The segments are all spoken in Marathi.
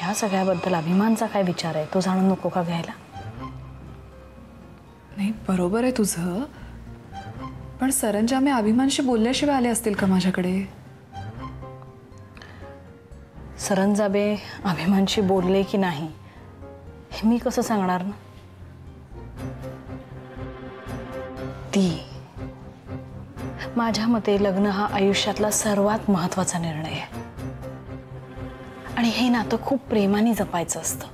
ह्या सगळ्याबद्दल अभिमानचा काय विचार आहे तो जाणून नको का घ्यायला? नाही, बरोबर आहे तुझं, पण सरंजामे अभिमानशी बोलल्याशिवाय आले असतील का माझ्याकडे? सरंजामे अभिमानशी बोलले की नाही हे मी कसं सांगणार ना? ती माझ्या मते लग्न हा आयुष्यातला सर्वात महत्त्वाचा निर्णय आहे आणि हे नातं खूप प्रेमाने जपायचं असतं.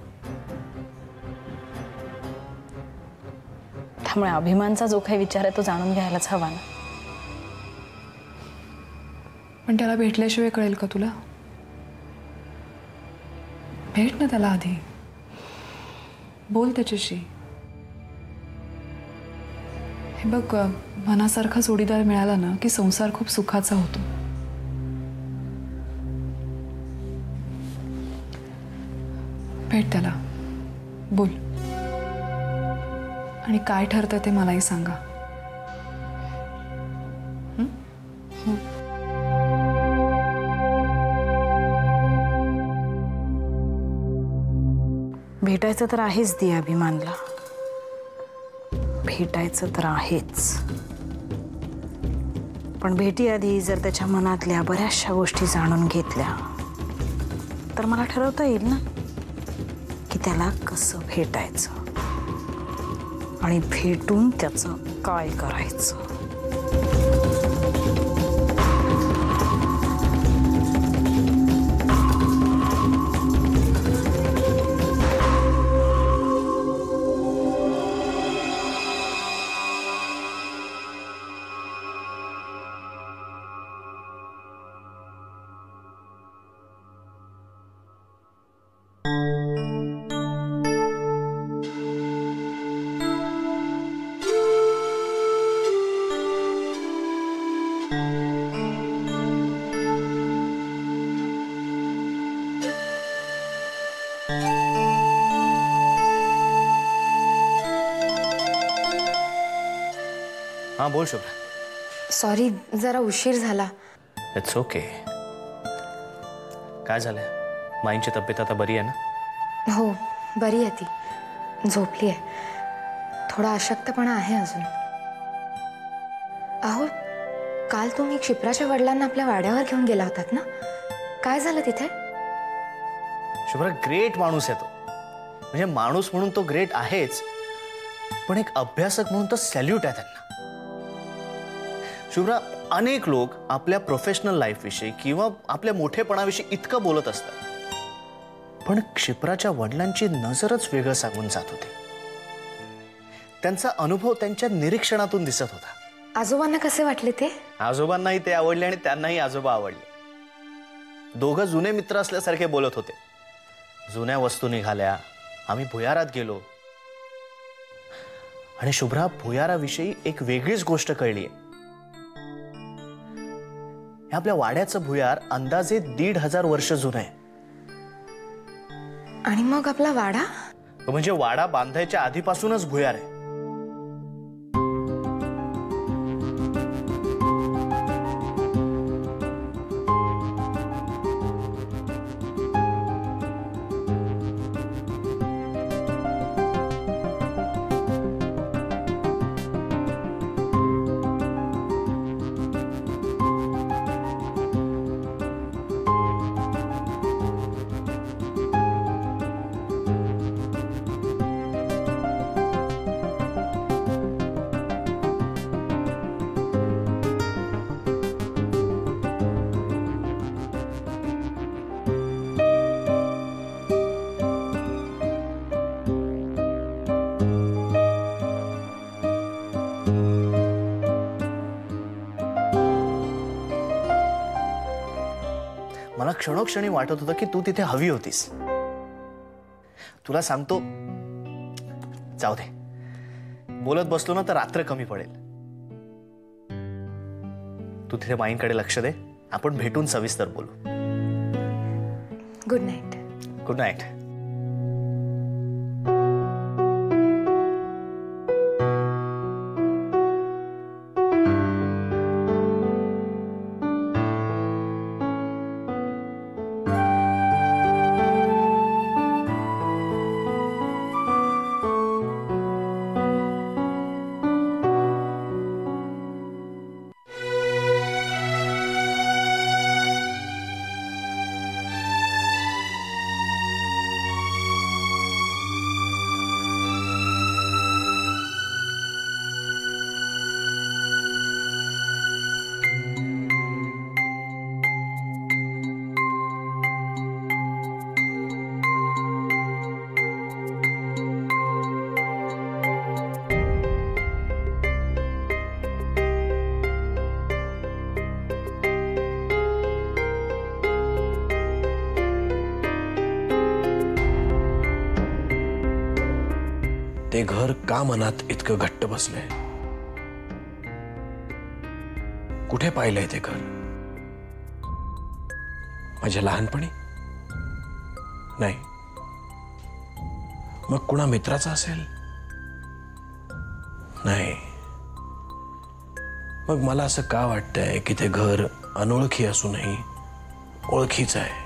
त्यामुळे अभिमानचा जो काही विचार आहे तो जाणून घ्यायलाच हवा ना. पण त्याला भेटल्याशिवाय कळेल का तुला? भेट ना त्याला आधी, बोल त्याच्याशी. हे बघ, मनासारखा जोडीदार मिळाला ना की संसार खूप सुखाचा होतो. भेट त्याला, बोल, आणि काय ठरतं ते मलाही सांगा. भेटायचं तर आहेच दिया अभिमानला, भेटायचं तर आहेच. पण भेटीआधी जर त्याच्या मनातल्या बऱ्याचशा गोष्टी जाणून घेतल्या तर मला ठरवता येईल ना की त्याला कसं भेटायचं आणि भेटून त्याचं काय करायचं. हाँ बोल शुभ्रा. सॉरी, जरा उशीर झाला. It's okay. काय झालंय? माईंची तब्येत आता बरी आहे ना? हो, बरी आहे ती, झोपली आहे. थोडा अशक्तपणा आहे अजून. अहो, काल तुम्ही क्षिप्राच्या वडिलांना आपल्या वाड्यावर घेऊन गेला होतात ना, काय झालं तिथे? शुभ्रा ग्रेट माणूस आहे तो. म्हणजे माणूस म्हणून तो ग्रेट आहेच, पण एक अभ्यासक म्हणून तो सॅल्यूट आहे त्यांना. शुभ्रा, अनेक लोक आपल्या प्रोफेशनल लाईफ विषयी किंवा आपल्या मोठेपणाविषयी इतकं बोलत असतात, पण क्षिप्राच्या वडिलांची नजरच वेगळं सांगून जात होती. त्यांचा अनुभव त्यांच्या निरीक्षणातून दिसत होता. आजोबांना कसे वाटले ते? आजोबांनाही ते आवडले आणि त्यांनाही आजोबा आवडले. दोघं जुने मित्र असल्यासारखे बोलत होते. जुन्या वस्तू निघाल्या, आम्ही भुयारात गेलो. आणि शुभ्रा, भुयाराविषयी एक वेगळीच गोष्ट कळली. आपल्या वाड्याचं भुयार अंदाजे 1500 वर्ष जुनं आहे. आणि मग आपला वाडा? म्हणजे वाडा बांधायच्या आधीपासूनच भुयार आहे. मला क्षणोक्षणी वाटत होतं की तू तिथे हवी होतीस. तुला सांगतो, जाऊ दे, बोलत बसलो ना तर रात्र कमी पडेल. तू तिथे माईंकडे लक्ष दे, आपण भेटून सविस्तर बोलू. Good night. Good night. ते घर का मनात इतकं घट्ट बसलंय? कुठे पाहिलंय ते घर? माझ्या लहानपणी? नाही. मग कुणा मित्राचा असेल? नाही. मग मला असं का वाटतंय की ते घर अनोळखी असूनही ओळखीचं आहे?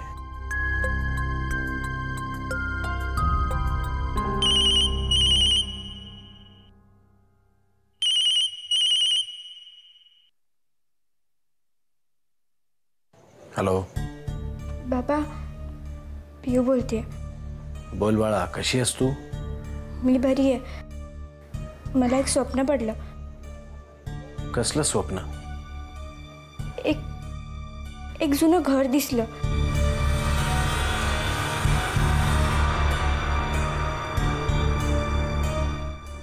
हॅलो. बाबा, पियू बोलते. बोल बाळा, कशी आहेस तू? मी बरी आहे. मला एक स्वप्न पडलं. कसलं स्वप्न? एक जुनं घर दिसलं.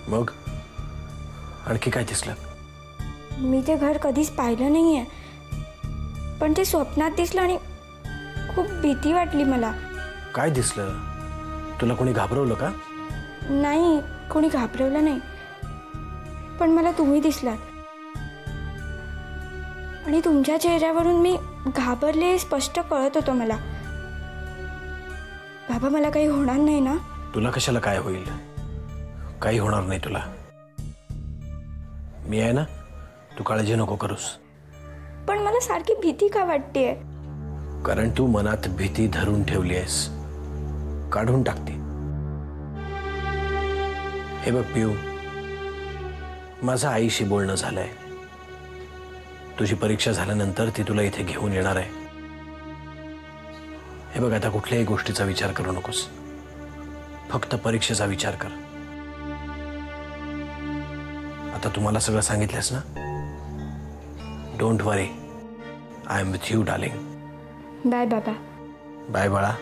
मग आणखी काय दिसलं? मी ते घर कधीच पाहिलं नाहीये, पण ते स्वप्नात दिसलं आणि खूप भीती वाटली मला. काय दिसलं? तुला कोणी घाबरवलं का? नाही, कोणी घाबरवलं नाही, पण मला तुम्ही दिसलात. आणि तुमच्या चेहऱ्यावरून मी घाबरले हे स्पष्ट कळत होतं मला. बाबा, मला काही होणार नाही ना? तुला कशाला काय होईल? काही होणार नाही तुला. मी आहे ना, तू काळजी नको करूस. पण मला सारखी भीती का वाटतेय? कारण तू मनात भीती धरून ठेवली आहेस. काढून टाकते. हे बघ पिऊ, माझं आईशी बोलणं झालंय. तुझी परीक्षा झाल्यानंतर ती तुला इथे घेऊन येणार आहे. हे बघ, आता कुठल्याही गोष्टीचा विचार करू नकोस. फक्त परीक्षेचा विचार कर. आता तुम्हाला सगळं सांगितलंस ना? Don't worry, I am with you darling. Bye बाबा. बाय बाळा.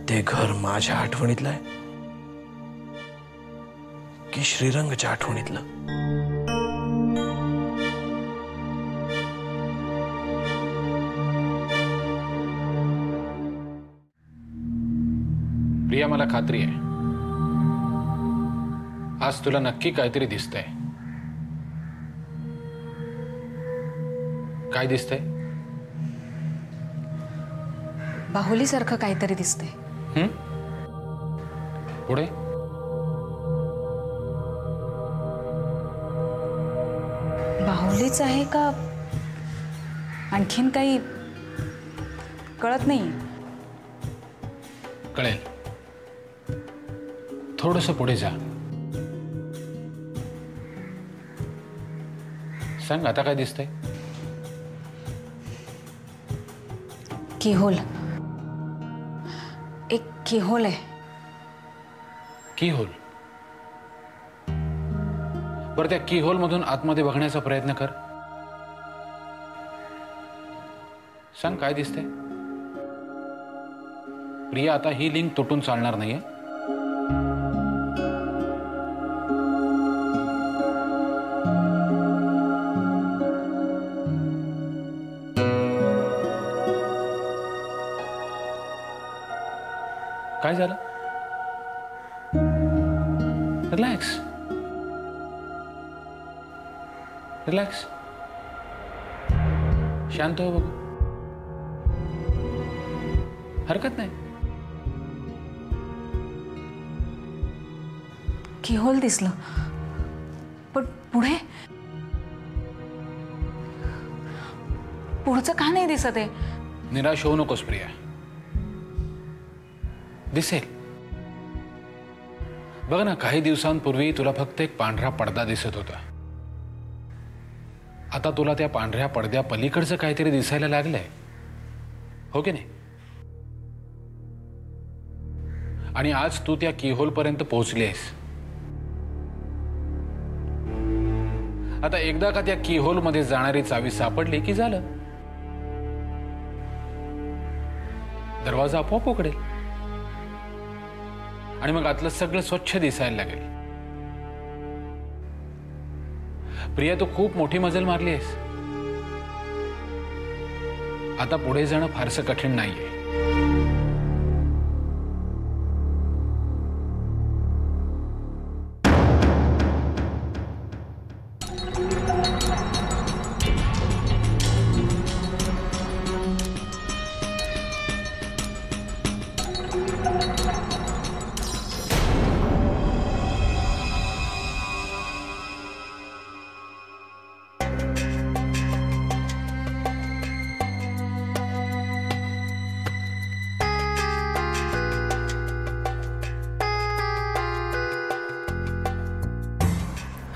ते घर माझ्या आठवणीतलं आहे की श्रीरंगच्या आठवणीतलं? प्रिया, मला खात्री आहे आज तुला नक्की काहीतरी दिसतंय. काय दिसतंय? बाहुलीसारखं काहीतरी दिसतंय. पुढे? बाहुलीच आहे का आणखीन काही कळत नाही. कळेल. थोडंसं पुढे जा. सांग, आता काय दिसतंय? कीहोल. एक कीहोल आहे. कीहोल? बरं, त्या कीहोल मधून आतमध्ये बघण्याचा प्रयत्न कर. सांग, काय दिसतंय? प्रिया, आता ही लिंक तुटून चालणार नाहीये. काय झालं? रिलॅक्स. रिलॅक्स. शांत हो बघू. हरकत नाही. कीहोल दिसलं, पण पुढे पुढचं का नाही दिसत आहे? निराश होऊ नकोस प्रिया. दिसेल. बघ ना, काही दिवसांपूर्वी तुला फक्त एक पांढरा पडदा दिसत होता. आता तुला त्या पांढऱ्या पडद्या पलीकडचं काहीतरी दिसायला लागलंय, हो की नाही? आणि आज तू त्या कीहोल पर्यंत पोहोचलीस. आता एकदा का त्या कीहोल मध्ये जाणारी चावी सापडली की झालं, दरवाजा आपोआप उघडेल आणि मग आतलं सगळं स्वच्छ दिसायला लागेल. प्रिया, तू खूप मोठी मजल मारली आहेस. आता पुढे जाणं फारसं कठीण नाहीये.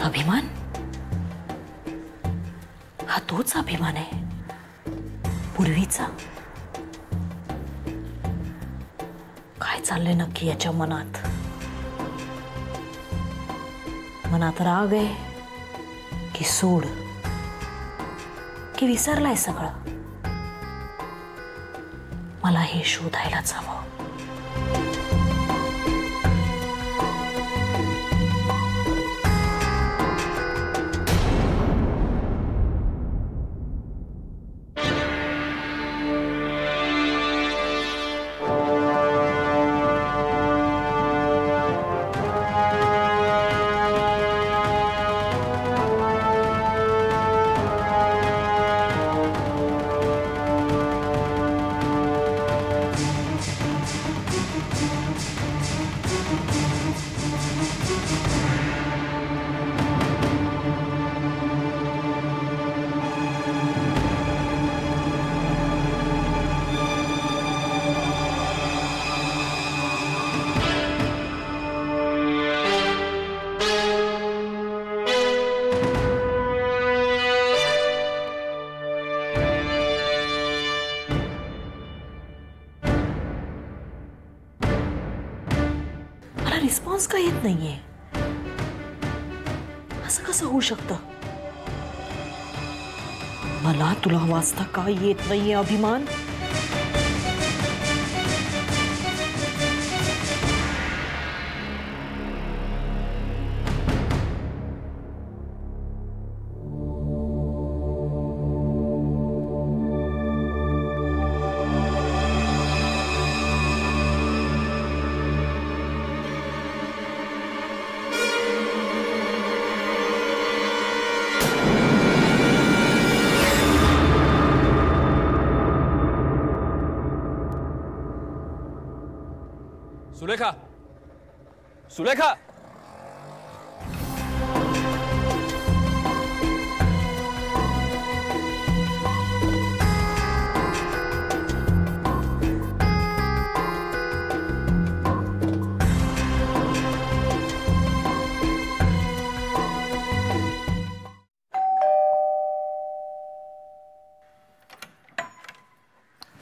अभिमान? हा तोच अभिमान आहे पूर्वीचा? काय चाललंय नक्की याच्या मनात? मनात राग आहे की सूड की विसरलाय सगळं? मला हे शोधायलाच हवं. रिस्पॉन्स का येत नाहीये? असं कसं होऊ शकतं? मला तुला वाचता का येत नाहीये अभिमान? सुलेखा, सुलेखा,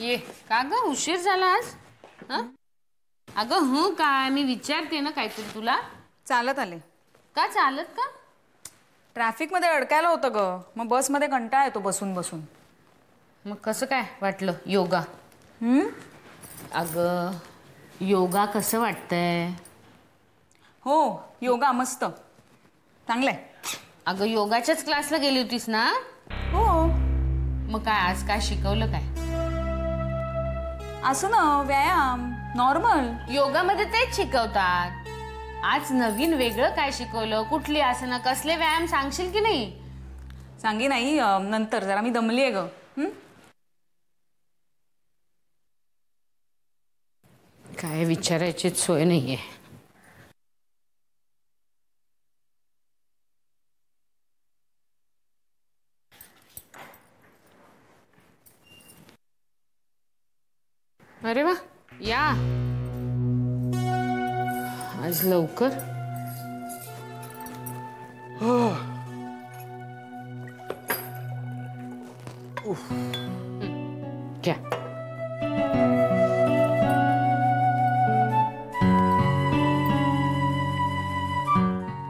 ये का ग उशीर झाला आज? अगं हो काय मी विचारते ना काहीतरी तुला. चालत आले. का चालत का? ट्रॅफिक मध्ये अडकायला होतं ग, मग बस मध्ये कंटाळा येतो बसून बसून. मग कसं काय वाटलं योगा? अगं योगा कसं वाटतंय? हो योगा मस्त चांगलंय. अगं योगाच्याच क्लासला गेली होतीस ना? हो. मग काय आज काय शिकवलं काय? असं ना व्यायाम नॉर्मल. योगामध्ये तेच शिकवतात. आज नवीन वेगळं काय शिकवलं? कुठली आसनं कसले व्यायाम सांगशील की नाही? सांगे नाही नंतर, जरा मी दमलीये ग. काय विचारायचीच सोय नाहीये. अरे वा या आज लवकर. क्या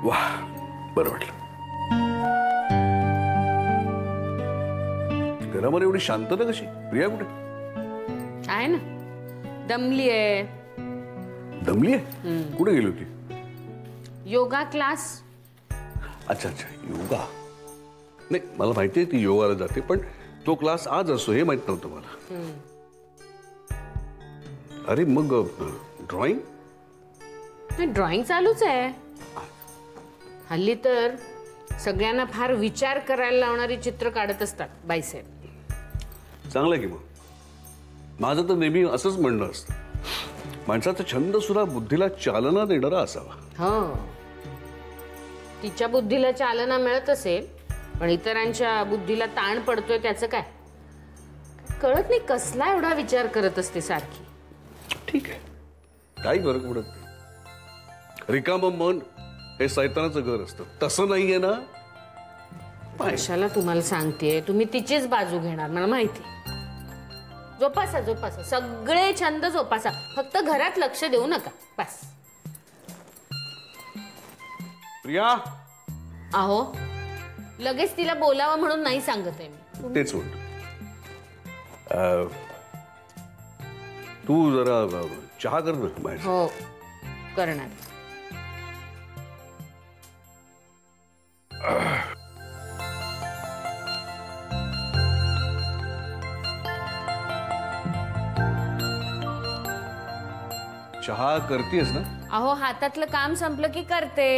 वाह बरं वाटलं. घरामध्ये एवढी शांतता कशी? प्रिया कुठे आहे ना? दमली आहे. दमली आहे? कुठे गेली होती? योगा क्लास. अच्छा अच्छा योगा. नाही मला माहिती आहे ती योगाला जाते, पण तो क्लास आज असतो हे माहित नव्हतं मला. अरे मग ड्रॉइंग ड्रॉइंग चालूच आहे. हल्ली तर सगळ्यांना फार विचार करायला लावणारी चित्र काढत असतात बाईसाहेब. चांगलं आहे की मग. माझं तर नेहमी असंच म्हणणं असतं, माणसाचा छंद सुद्धा बुद्धीला चालना देणारा असावा. हो, तिच्या बुद्धीला चालना मिळत असेल, पण इतरांच्या बुद्धीला ताण पडतोय त्याचं काय कळत नाही. कसला एवढा विचार करत असते सारखी. ठीक आहे, काही फरक पडत नाही. रिकामं मन हे सैतानाचं घर असतं, तसं नाहीये ना. कशाला तुम्हाला सांगतेय, तुम्ही तिचीच बाजू घेणार मला माहिती. जोपासा जोपासा सगळे छंद जोपासा, फक्त घरात लक्ष देऊ नका बस. प्रिया, अहो लगेच तिला बोलावं म्हणून नाही सांगत आहे मी. तेच म्हणतो. तू जरा चहा कर ना माझ्या. हो करणार. चहा करतेस ना? अहो हातातलं काम संपलं की करते.